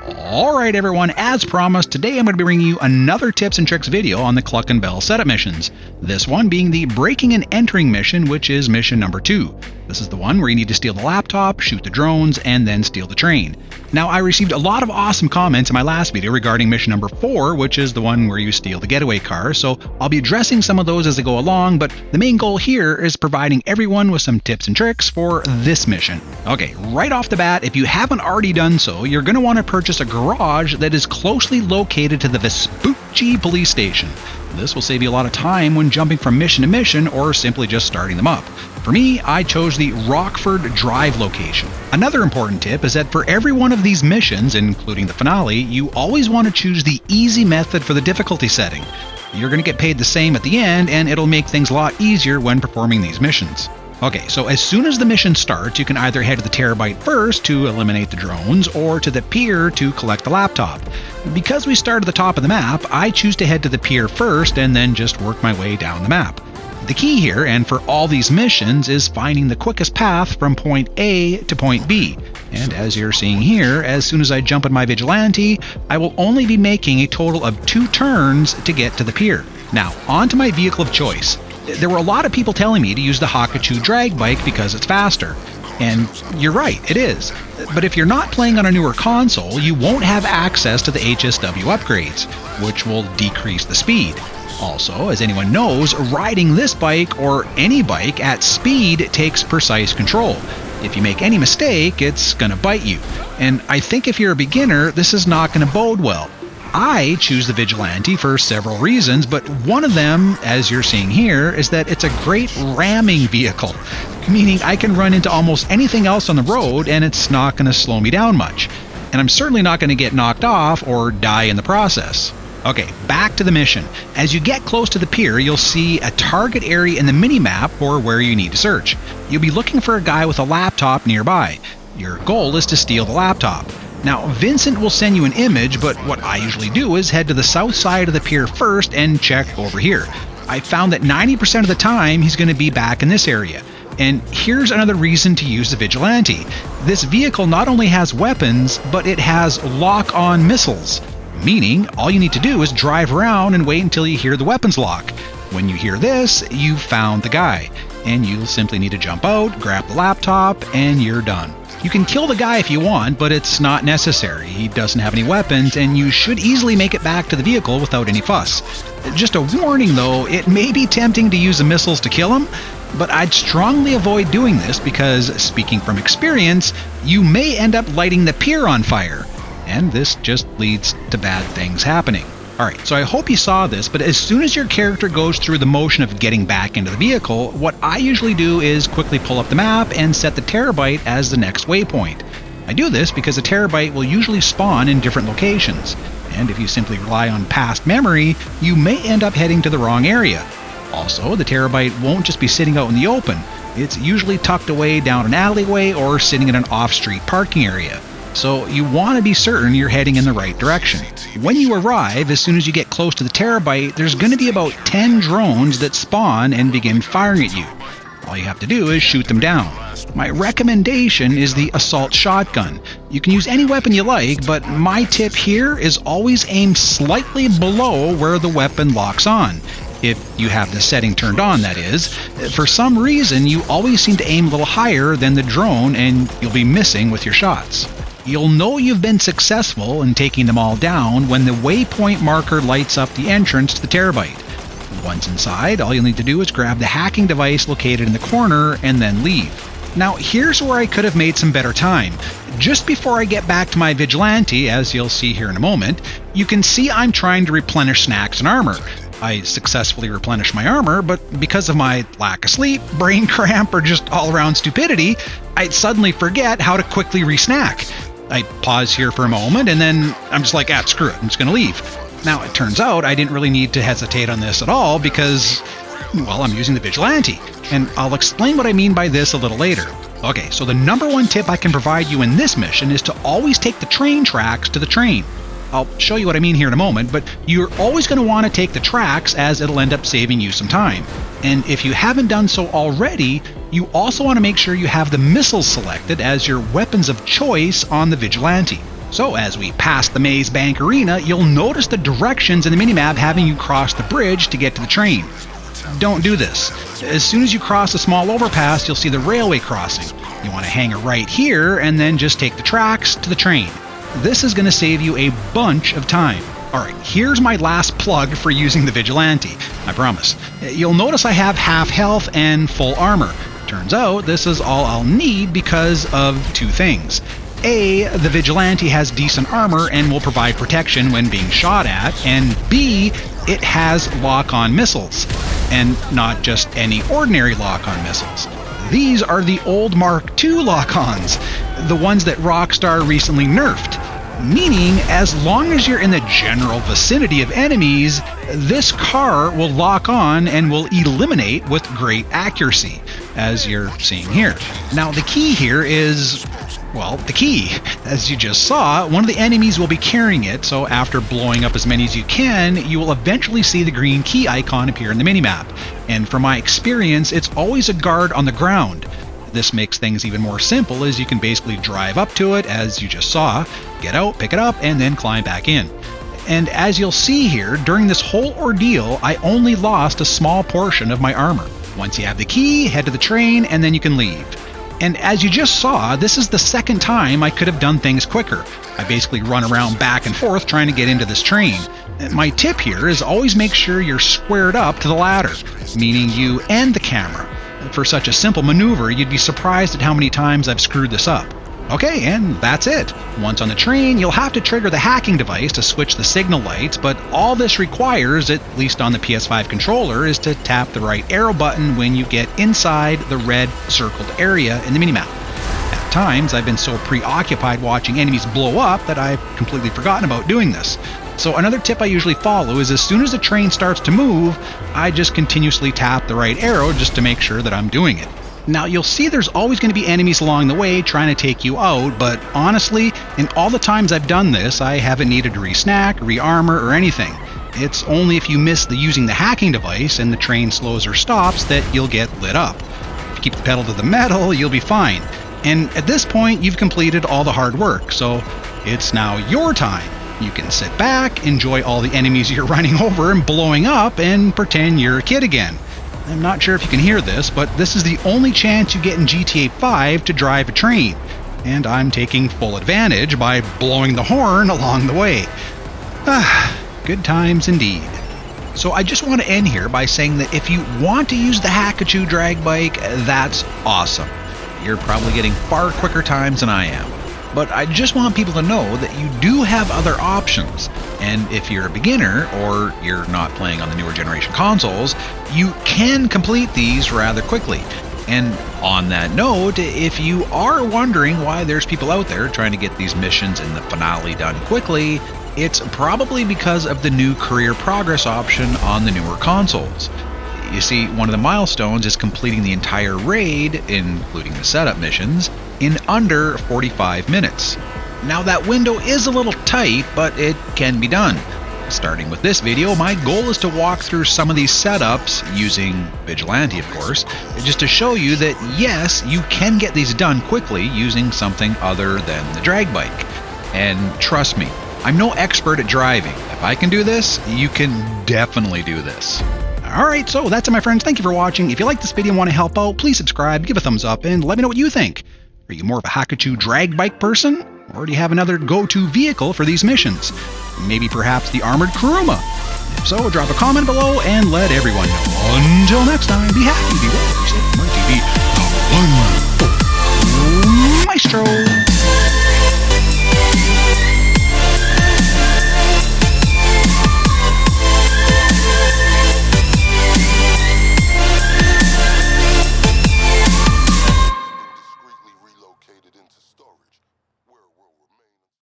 Alright everyone, as promised, today I'm going to be bringing you another tips and tricks video on the Cluckin Bell setup missions. This one being the breaking and entering mission, which is mission number 2. This is the one where you need to steal the laptop, shoot the drones, and then steal the train. Now, I received a lot of awesome comments in my last video regarding mission number 4, which is the one where you steal the getaway car, so I'll be addressing some of those as I go along, but the main goal here is providing everyone with some tips and tricks for this mission. Okay, right off the bat, if you haven't already done so, you're going to want to purchase a garage that is closely located to the Vespucci police station. This will save you a lot of time when jumping from mission to mission or simply just starting them up. For me, I chose the Rockford Drive location. Another important tip is that for every one of these missions, including the finale, you always want to choose the easy method for the difficulty setting. You're going to get paid the same at the end, and it'll make things a lot easier when performing these missions. Okay, so as soon as the mission starts, you can either head to the Terabyte first to eliminate the drones, or to the pier to collect the laptop. Because we start at the top of the map, I choose to head to the pier first and then just work my way down the map. The key here, and for all these missions, is finding the quickest path from point A to point B. And as you're seeing here, as soon as I jump in my Vigilante, I will only be making a total of 2 turns to get to the pier. Now, on to my vehicle of choice. There were a lot of people telling me to use the Hakuchu drag bike because it's faster. And you're right, it is. But if you're not playing on a newer console, you won't have access to the HSW upgrades, which will decrease the speed. Also, as anyone knows, riding this bike or any bike at speed takes precise control. If you make any mistake, it's going to bite you. And I think if you're a beginner, this is not going to bode well. I choose the Vigilante for several reasons, but one of them, as you're seeing here, is that it's a great ramming vehicle, meaning I can run into almost anything else on the road and it's not going to slow me down much. And I'm certainly not going to get knocked off or die in the process. Okay, back to the mission. As you get close to the pier, you'll see a target area in the mini-map for where you need to search. You'll be looking for a guy with a laptop nearby. Your goal is to steal the laptop. Now, Vincent will send you an image, but what I usually do is head to the south side of the pier first and check over here. I found that 90% of the time he's going to be back in this area. And here's another reason to use the Vigilante. This vehicle not only has weapons, but it has lock-on missiles. Meaning, all you need to do is drive around and wait until you hear the weapons lock. When you hear this, you've found the guy. And you'll simply need to jump out, grab the laptop, and you're done. You can kill the guy if you want, but it's not necessary. He doesn't have any weapons, and you should easily make it back to the vehicle without any fuss. Just a warning though, it may be tempting to use the missiles to kill him, but I'd strongly avoid doing this because, speaking from experience, you may end up lighting the pier on fire. And this just leads to bad things happening. Alright, so I hope you saw this, but as soon as your character goes through the motion of getting back into the vehicle, what I usually do is quickly pull up the map and set the Terabyte as the next waypoint. I do this because the Terabyte will usually spawn in different locations, and if you simply rely on past memory, you may end up heading to the wrong area. Also, the Terabyte won't just be sitting out in the open. It's usually tucked away down an alleyway or sitting in an off-street parking area. So you want to be certain you're heading in the right direction. When you arrive, as soon as you get close to the Terabyte, there's going to be about 10 drones that spawn and begin firing at you. All you have to do is shoot them down. My recommendation is the assault shotgun. You can use any weapon you like, but my tip here is always aim slightly below where the weapon locks on. If you have the setting turned on, that is. For some reason, you always seem to aim a little higher than the drone and you'll be missing with your shots. You'll know you've been successful in taking them all down when the waypoint marker lights up the entrance to the Terabyte. Once inside, all you'll need to do is grab the hacking device located in the corner and then leave. Now, here's where I could have made some better time. Just before I get back to my Vigilante, as you'll see here in a moment, you can see I'm trying to replenish snacks and armor. I successfully replenished my armor, but because of my lack of sleep, brain cramp, or just all-around stupidity, I'd suddenly forget how to quickly re-snack. I pause here for a moment, and then I'm just like, screw it, I'm just going to leave. Now, it turns out I didn't really need to hesitate on this at all because, well, I'm using the Vigilante. And I'll explain what I mean by this a little later. Okay, so the number one tip I can provide you in this mission is to always take the train tracks to the train. I'll show you what I mean here in a moment, but you're always going to want to take the tracks as it'll end up saving you some time. And if you haven't done so already, you also want to make sure you have the missiles selected as your weapons of choice on the Vigilante. So as we pass the Maze Bank Arena, you'll notice the directions in the minimap having you cross the bridge to get to the train. Don't do this. As soon as you cross a small overpass, you'll see the railway crossing. You want to hang a right here and then just take the tracks to the train. This is going to save you a bunch of time. Alright, here's my last plug for using the Vigilante, I promise. You'll notice I have half health and full armor. Turns out this is all I'll need because of two things. A, the Vigilante has decent armor and will provide protection when being shot at, and B, it has lock-on missiles. And not just any ordinary lock-on missiles. These are the old Mark II lock-ons, the ones that Rockstar recently nerfed. Meaning, as long as you're in the general vicinity of enemies, this car will lock on and will eliminate with great accuracy, as you're seeing here. Now, the key here is, well, the key. As you just saw, one of the enemies will be carrying it, so after blowing up as many as you can, you will eventually see the green key icon appear in the minimap. And from my experience, it's always a guard on the ground. This makes things even more simple as you can basically drive up to it, as you just saw, get out, pick it up, and then climb back in. And as you'll see here, during this whole ordeal, I only lost a small portion of my armor. Once you have the key, head to the train, and then you can leave. And as you just saw, this is the second time I could have done things quicker. I basically run around back and forth trying to get into this train. My tip here is always make sure you're squared up to the ladder, meaning you and the camera. For such a simple maneuver, you'd be surprised at how many times I've screwed this up. Okay, and that's it. Once on the train, you'll have to trigger the hacking device to switch the signal lights, but all this requires, at least on the PS5 controller, is to tap the right arrow button when you get inside the red circled area in the minimap. At times, I've been so preoccupied watching enemies blow up that I've completely forgotten about doing this. So another tip I usually follow is as soon as the train starts to move, I just continuously tap the right arrow just to make sure that I'm doing it. Now you'll see there's always going to be enemies along the way trying to take you out, but honestly, in all the times I've done this, I haven't needed to re-snack, re-armor, or anything. It's only if you miss using the hacking device and the train slows or stops that you'll get lit up. If you keep the pedal to the metal, you'll be fine. And at this point, you've completed all the hard work, so it's now your time. You can sit back, enjoy all the enemies you're running over and blowing up, and pretend you're a kid again. I'm not sure if you can hear this, but this is the only chance you get in GTA 5 to drive a train, and I'm taking full advantage by blowing the horn along the way. Good times indeed. So I just want to end here by saying that if you want to use the Hackachoo drag bike, that's awesome. You're probably getting far quicker times than I am. But I just want people to know that you do have other options, and if you're a beginner or you're not playing on the newer generation consoles, you can complete these rather quickly. And on that note, if you are wondering why there's people out there trying to get these missions in the finale done quickly, it's probably because of the new career progress option on the newer consoles. You see, one of the milestones is completing the entire raid, including the setup missions, in under 45 minutes. Now that window is a little tight, but it can be done. Starting with this video, my goal is to walk through some of these setups, using Vigilante of course, just to show you that yes, you can get these done quickly using something other than the drag bike. And trust me, I'm no expert at driving. If I can do this, you can definitely do this. Alright, so that's it my friends, thank you for watching. If you like this video and want to help out, please subscribe, give a thumbs up, and let me know what you think. Are you more of a Hackachoo drag bike person? Or do you have another go-to vehicle for these missions? Maybe perhaps the armored Kuruma? If so, drop a comment below and let everyone know. Until next time, be happy, be well, be safe, be mighty, be the one, Maestro!